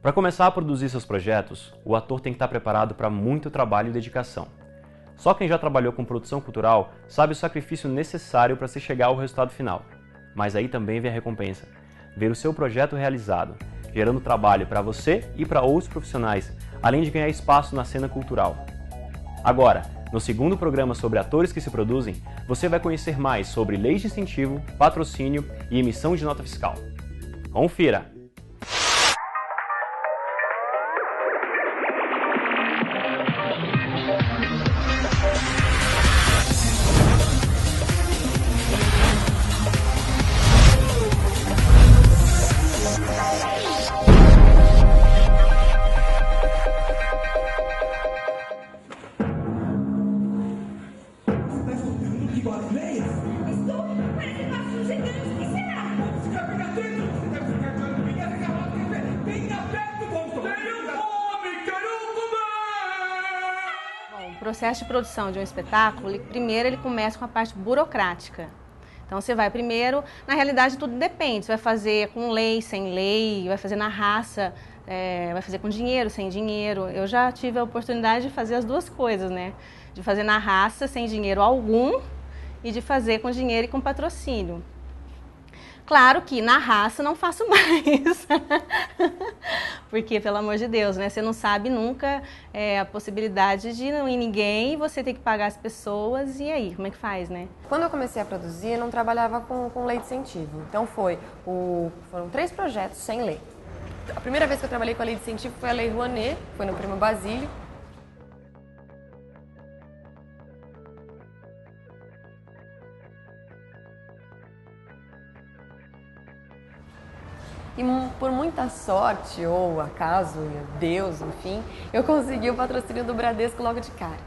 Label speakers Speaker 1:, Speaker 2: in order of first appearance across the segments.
Speaker 1: Para começar a produzir seus projetos, o ator tem que estar preparado para muito trabalho e dedicação. Só quem já trabalhou com produção cultural sabe o sacrifício necessário para se chegar ao resultado final. Mas aí também vem a recompensa: ver o seu projeto realizado, gerando trabalho para você e para outros profissionais, além de ganhar espaço na cena cultural. Agora, no segundo programa sobre atores que se produzem, você vai conhecer mais sobre leis de incentivo, patrocínio e emissão de nota fiscal. Confira!
Speaker 2: O processo de produção de um espetáculo, primeiro ele começa com a parte burocrática. Então você vai primeiro, na realidade tudo depende, você vai fazer com lei, sem lei, vai fazer na raça, vai fazer com dinheiro, sem dinheiro. Eu já tive a oportunidade de fazer as duas coisas, né? De fazer na raça, sem dinheiro algum, e de fazer com dinheiro e com patrocínio. Claro que na raça não faço mais, porque, pelo amor de Deus, né? Você não sabe nunca a possibilidade de não ir ninguém, você tem que pagar as pessoas, e aí, como é que faz, né?
Speaker 3: Quando eu comecei a produzir, eu não trabalhava com lei de incentivo, então foram 3 projetos sem lei. A primeira vez que eu trabalhei com a lei de incentivo foi a Lei Rouanet, foi no Prêmio Basílio. E por muita sorte, ou acaso, Deus, enfim, eu consegui o patrocínio do Bradesco logo de cara.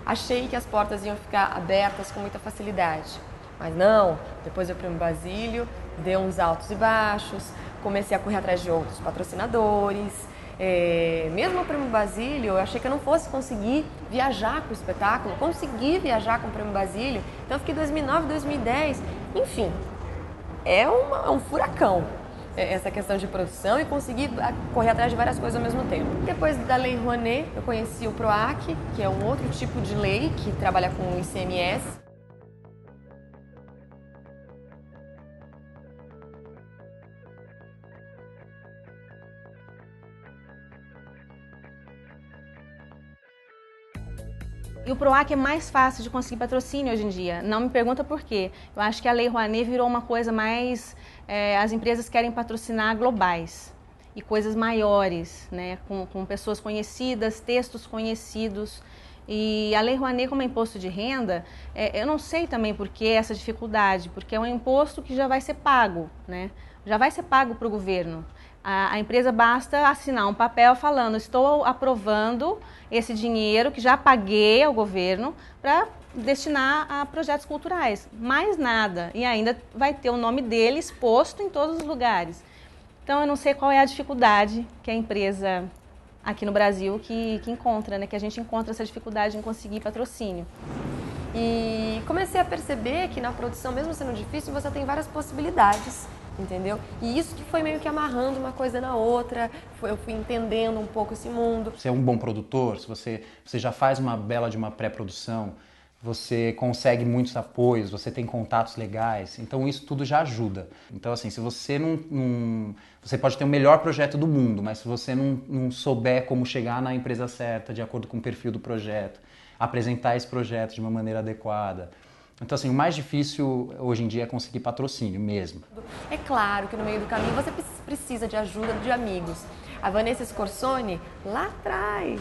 Speaker 3: Achei que as portas iam ficar abertas com muita facilidade, mas não. Depois do Prêmio Basílio, deu uns altos e baixos, comecei a correr atrás de outros patrocinadores. Mesmo o Prêmio Basílio, eu achei que eu não fosse conseguir viajar com o espetáculo, consegui viajar com o Prêmio Basílio, então eu fiquei 2009, 2010, enfim, é um furacão essa questão de produção, e consegui correr atrás de várias coisas ao mesmo tempo. Depois da Lei Rouanet, eu conheci o PROAC, que é um outro tipo de lei que trabalha com o ICMS.
Speaker 2: E o PROAC é mais fácil de conseguir patrocínio hoje em dia. Não me pergunta por quê. Eu acho que a Lei Rouanet virou uma coisa mais... as empresas querem patrocinar globais e coisas maiores, né? Com pessoas conhecidas, textos conhecidos. E a Lei Rouanet, como é imposto de renda, eu não sei também por que essa dificuldade, porque é um imposto que já vai ser pago, né? Já vai ser pago para o governo. A empresa basta assinar um papel falando: estou aprovando esse dinheiro que já paguei ao governo para destinar a projetos culturais. Mais nada. E ainda vai ter o nome dele exposto em todos os lugares. Então eu não sei qual é a dificuldade que a empresa aqui no Brasil que encontra, né? Que a gente encontra essa dificuldade em conseguir patrocínio.
Speaker 3: E comecei a perceber que na produção, mesmo sendo difícil, você tem várias possibilidades. Entendeu? E isso que foi meio que amarrando uma coisa na outra, eu fui entendendo um pouco esse mundo.
Speaker 4: Você é um bom produtor, se você já faz uma bela de uma pré-produção, você consegue muitos apoios, você tem contatos legais, então isso tudo já ajuda. Então assim, se você você pode ter o melhor projeto do mundo, mas se você não souber como chegar na empresa certa, de acordo com o perfil do projeto, apresentar esse projeto de uma maneira adequada. Então, assim, o mais difícil hoje em dia é conseguir patrocínio mesmo.
Speaker 3: É claro que no meio do caminho você precisa de ajuda de amigos. A Vanessa Scorsone, lá atrás,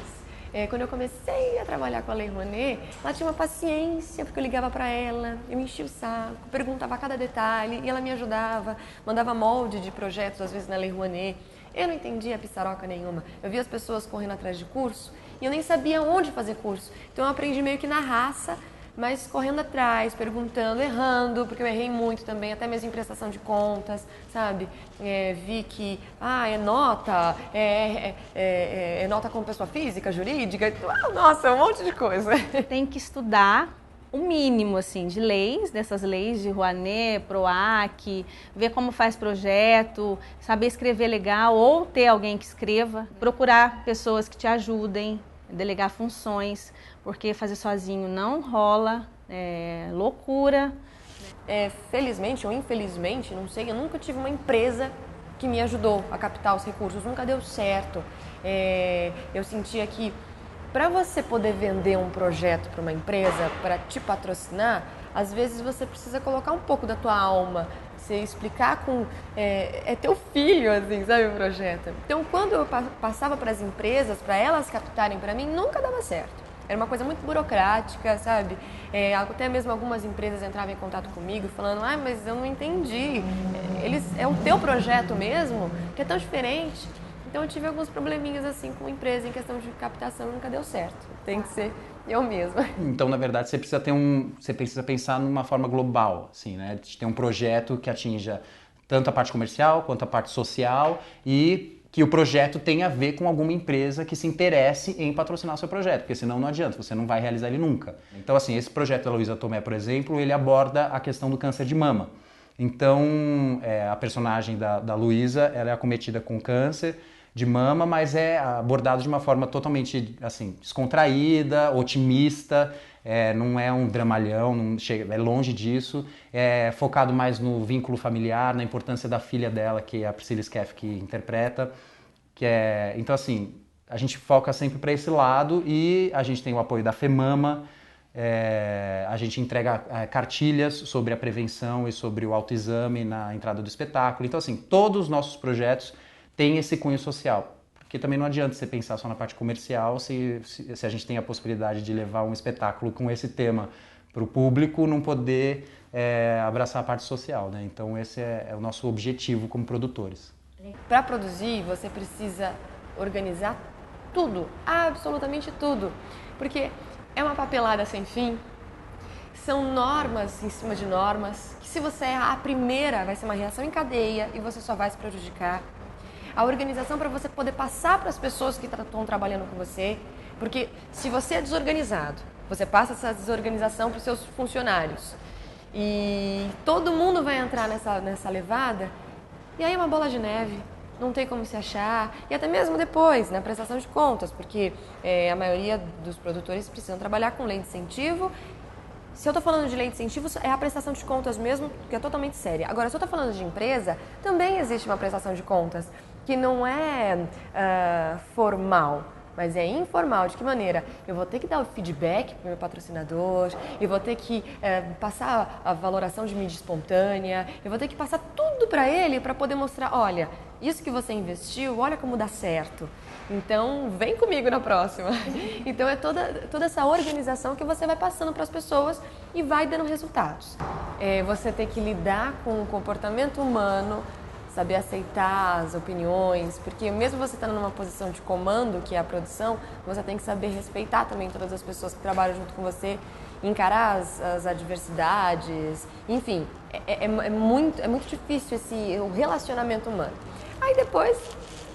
Speaker 3: quando eu comecei a trabalhar com a Lei Rouanet, ela tinha uma paciência, porque eu ligava para ela, eu me enchia o saco, perguntava cada detalhe, e ela me ajudava, mandava molde de projetos, às vezes na Lei Rouanet. Eu não entendia piçaroca nenhuma. Eu via as pessoas correndo atrás de curso e eu nem sabia onde fazer curso. Então eu aprendi meio que na raça, mas correndo atrás, perguntando, errando, porque eu errei muito também, até mesmo em prestação de contas, sabe? Vi que, é nota, é nota como pessoa física, jurídica, nossa, um monte de coisa.
Speaker 2: Tem que estudar o mínimo assim de leis, dessas leis de Rouanet, PROAC, ver como faz projeto, saber escrever legal ou ter alguém que escreva, procurar pessoas que te ajudem, delegar funções, porque fazer sozinho não rola, é loucura.
Speaker 3: Felizmente ou infelizmente, não sei, eu nunca tive uma empresa que me ajudou a captar os recursos, nunca deu certo. Eu sentia que para você poder vender um projeto para uma empresa, para te patrocinar, às vezes você precisa colocar um pouco da tua alma, você explicar com... É teu filho, assim, sabe, o projeto. Então, quando eu passava para as empresas, para elas captarem para mim, nunca dava certo. Era uma coisa muito burocrática, sabe? Até mesmo algumas empresas entravam em contato comigo falando, mas eu não entendi, é o teu projeto mesmo, que é tão diferente. Então eu tive alguns probleminhas assim com a empresa em questão de captação e nunca deu certo. Tem que ser eu mesma.
Speaker 4: Então, na verdade, você precisa pensar numa forma global, assim, né? De ter um projeto que atinja tanto a parte comercial quanto a parte social e que o projeto tenha a ver com alguma empresa que se interesse em patrocinar o seu projeto, porque senão não adianta, você não vai realizar ele nunca. Então, assim, esse projeto da Luísa Tomé, por exemplo, ele aborda a questão do câncer de mama. Então, a personagem da Luísa, ela é acometida com câncer de mama, mas é abordado de uma forma totalmente assim, descontraída, otimista, não é um dramalhão, é longe disso, é focado mais no vínculo familiar, na importância da filha dela, que é a Priscila Scaff que interpreta, então assim, a gente foca sempre para esse lado e a gente tem o apoio da FEMAMA, a gente entrega cartilhas sobre a prevenção e sobre o autoexame na entrada do espetáculo, então assim, todos os nossos projetos tem esse cunho social, porque também não adianta você pensar só na parte comercial se a gente tem a possibilidade de levar um espetáculo com esse tema para o público, não poder abraçar a parte social, né? Então esse é o nosso objetivo como produtores.
Speaker 3: Para produzir, você precisa organizar tudo, absolutamente tudo, porque é uma papelada sem fim, são normas em cima de normas, que se você errar a primeira vai ser uma reação em cadeia e você só vai se prejudicar. A organização para você poder passar para as pessoas que estão trabalhando com você, porque se você é desorganizado, você passa essa desorganização para os seus funcionários e todo mundo vai entrar nessa levada e aí é uma bola de neve, não tem como se achar e até mesmo depois, na prestação de contas, porque a maioria dos produtores precisam trabalhar com lei de incentivo. Se eu estou falando de lei de incentivo, é a prestação de contas mesmo, que é totalmente séria. Agora, se eu estou falando de empresa, também existe uma prestação de contas que não é formal, mas é informal. De que maneira? Eu vou ter que dar o feedback para o meu patrocinador, eu vou ter que passar a valoração de mídia espontânea, eu vou ter que passar tudo para ele para poder mostrar, olha, isso que você investiu, olha como dá certo. Então, vem comigo na próxima. Então, é toda essa organização que você vai passando para as pessoas e vai dando resultados. Você tem que lidar com o comportamento humano, saber aceitar as opiniões, porque mesmo você estando numa posição de comando, que é a produção, você tem que saber respeitar também todas as pessoas que trabalham junto com você, encarar as adversidades, enfim, é muito difícil o relacionamento humano. Aí depois,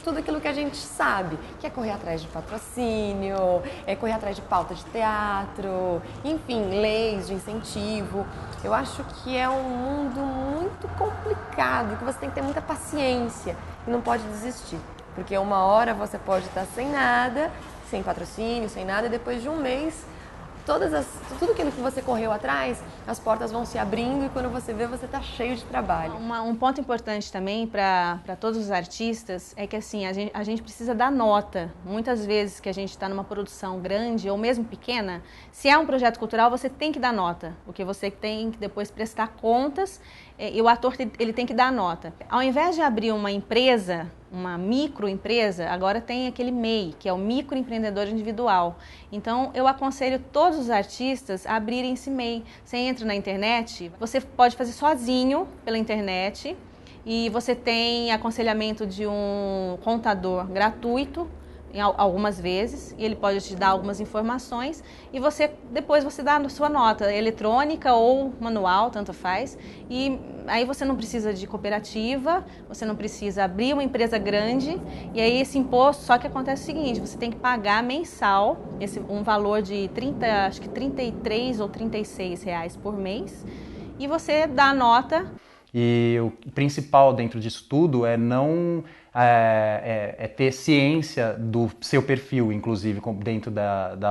Speaker 3: tudo aquilo que a gente sabe, que é correr atrás de patrocínio, é correr atrás de pauta de teatro, enfim, leis de incentivo. Eu acho que é um mundo muito complicado, que você tem que ter muita paciência e não pode desistir. Porque uma hora você pode estar sem nada, sem patrocínio, sem nada, e depois de um mês, tudo aquilo que você correu atrás, as portas vão se abrindo e quando você vê, você está cheio de trabalho.
Speaker 2: Um ponto importante também para todos os artistas é que assim, a gente precisa dar nota. Muitas vezes que a gente está numa produção grande ou mesmo pequena, se é um projeto cultural, você tem que dar nota, porque você tem que depois prestar contas e o ator ele tem que dar nota. Ao invés de abrir uma empresa, uma microempresa, agora tem aquele MEI, que é o microempreendedor individual. Então, eu aconselho todos os artistas a abrirem esse MEI. Você entra na internet, você pode fazer sozinho pela internet e você tem aconselhamento de um contador gratuito algumas vezes, e ele pode te dar algumas informações, e depois você dá a sua nota, eletrônica ou manual, tanto faz, e aí você não precisa de cooperativa, você não precisa abrir uma empresa grande, e aí esse imposto, só que acontece o seguinte, você tem que pagar mensal, um valor de acho que 33 ou 36 reais por mês, e você dá a nota.
Speaker 4: E o principal dentro disso tudo é não ter ciência do seu perfil, inclusive, dentro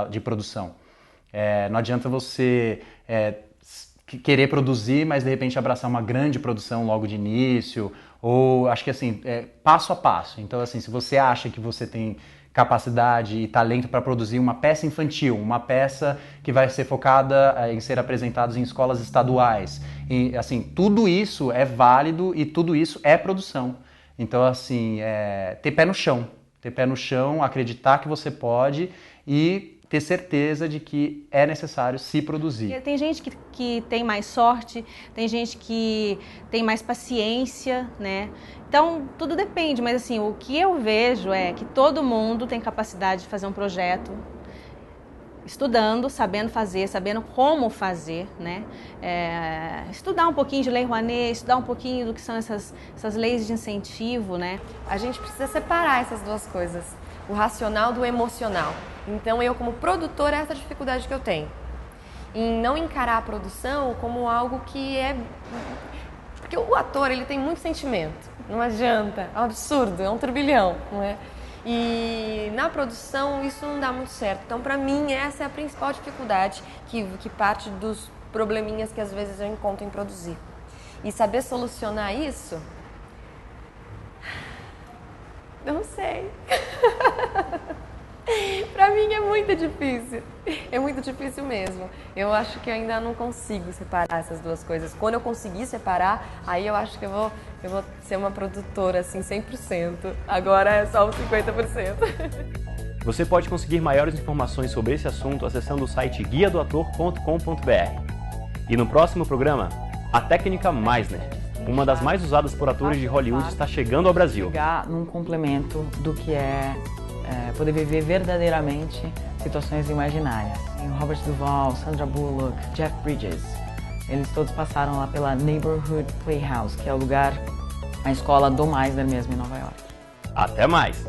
Speaker 4: de produção. Não adianta você querer produzir, mas de repente abraçar uma grande produção logo de início, ou acho que assim, passo a passo. Então, assim, se você acha que você tem capacidade e talento para produzir uma peça infantil, uma peça que vai ser focada em ser apresentada em escolas estaduais. E, assim, tudo isso é válido e tudo isso é produção. Então, assim, ter pé no chão, acreditar que você pode e ter certeza de que é necessário se produzir.
Speaker 2: Tem gente que tem mais sorte, tem gente que tem mais paciência, né? Então, tudo depende, mas assim, o que eu vejo é que todo mundo tem capacidade de fazer um projeto, estudando, sabendo fazer, sabendo como fazer, né? Estudar um pouquinho de Lei Rouanet, estudar um pouquinho do que são essas leis de incentivo, né?
Speaker 3: A gente precisa separar essas duas coisas, o racional do emocional. Então, eu como produtora, essa dificuldade que eu tenho, em não encarar a produção como algo que porque o ator, ele tem muito sentimento, não adianta, é um absurdo, é um turbilhão, não é? E na produção isso não dá muito certo. Então, para mim, essa é a principal dificuldade que parte dos probleminhas que às vezes eu encontro em produzir. E saber solucionar isso, não sei. Pra mim é muito difícil mesmo. Eu acho que eu ainda não consigo separar essas duas coisas. Quando eu conseguir separar, aí eu acho que eu vou ser uma produtora assim 100%. Agora é só os 50%.
Speaker 1: Você pode conseguir maiores informações sobre esse assunto acessando o site guiadoator.com.br. E no próximo programa, a técnica Meisner, uma das mais usadas por atores de Hollywood, está chegando ao Brasil.
Speaker 5: Chegar num complemento do que poder viver verdadeiramente situações imaginárias. Robert Duvall, Sandra Bullock, Jeff Bridges, eles todos passaram lá pela Neighborhood Playhouse, que é o lugar, a escola do Meisner mesmo em Nova York.
Speaker 1: Até mais!